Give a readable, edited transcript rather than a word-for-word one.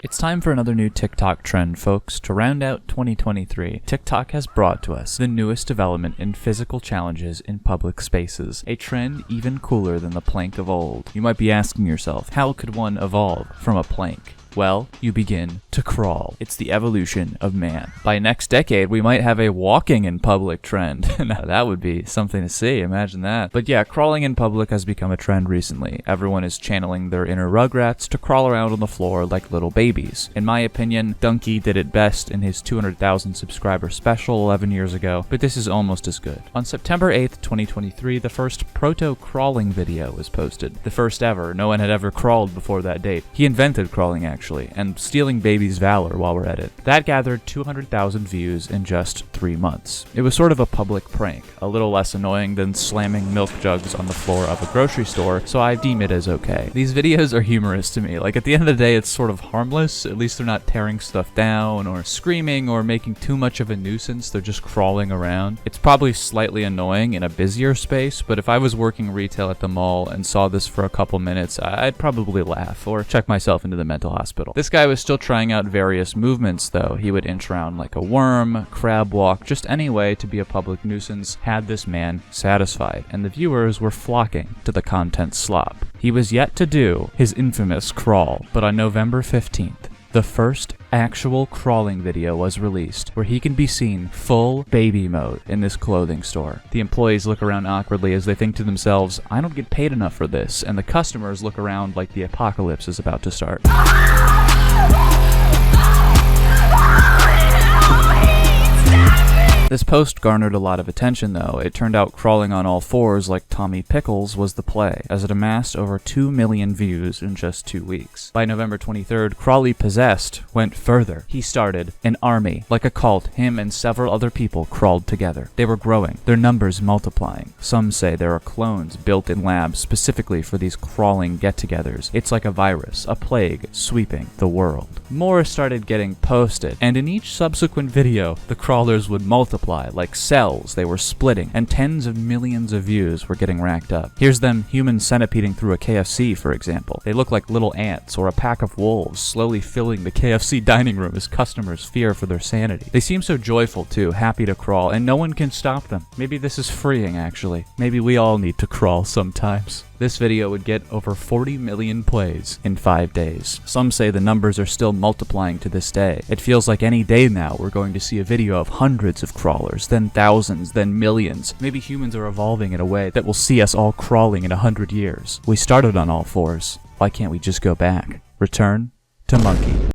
It's time for another new TikTok trend, folks. To round out 2023, TikTok has brought to us the newest development in physical challenges in public spaces, a trend even cooler than the plank of old. You might be asking yourself, how could one evolve from a plank? Well, you begin to crawl. It's the evolution of man. By next decade, we might have a walking in public trend. Now, that would be something to see, imagine that. But yeah, crawling in public has become a trend recently. Everyone is channeling their inner Rugrats to crawl around on the floor like little babies. In my opinion, Dunkey did it best in his 200,000 subscriber special 11 years ago, but this is almost as good. On September 8th, 2023, the first proto-crawling video was posted. The first ever. No one had ever crawled before that date. He invented crawling, actually, and stealing baby's valor while we're at it. That gathered 200,000 views in just 3 months. It was sort of a public prank, a little less annoying than slamming milk jugs on the floor of a grocery store, so I deem it as okay. These videos are humorous to me. Like, at the end of the day, it's sort of harmless. At least they're not tearing stuff down or screaming or making too much of a nuisance. They're just crawling around. It's probably slightly annoying in a busier space, but if I was working retail at the mall and saw this for a couple minutes, I'd probably laugh or check myself into the mental hospital. This guy was still trying out various movements, though. He would inch around like a worm, crab walk, just any way to be a public nuisance had this man satisfied, and the viewers were flocking to the content slop. He was yet to do his infamous crawl, but on November 15th, the first actual crawling video was released, where he can be seen full baby mode in this clothing store. The employees look around awkwardly as they think to themselves, I don't get paid enough for this, and the customers look around like the apocalypse is about to start. This post garnered a lot of attention, though. It turned out crawling on all fours like Tommy Pickles was the play, as it amassed over 2 million views in just 2 weeks. By November 23rd, Crawly Possessed went further. He started an army. Like a cult, him and several other people crawled together. They were growing, their numbers multiplying. Some say there are clones built in labs specifically for these crawling get-togethers. It's like a virus, a plague, sweeping the world. More started getting posted, and in each subsequent video, the crawlers would multiply like cells. They were splitting, and tens of millions of views were getting racked up. Here's them human centipeding through a KFC, for example. They look like little ants or a pack of wolves slowly filling the KFC dining room as customers fear for their sanity. They seem so joyful too, happy to crawl, and no one can stop them. Maybe this is freeing, actually. Maybe we all need to crawl sometimes. This video would get over 40 million plays in 5 days. Some say the numbers are still multiplying to this day. It feels like any day now we're going to see a video of hundreds of crawlers, then thousands, then millions. Maybe humans are evolving in a way that will see us all crawling in 100 years. We started on all fours. Why can't we just go back? Return to monkey.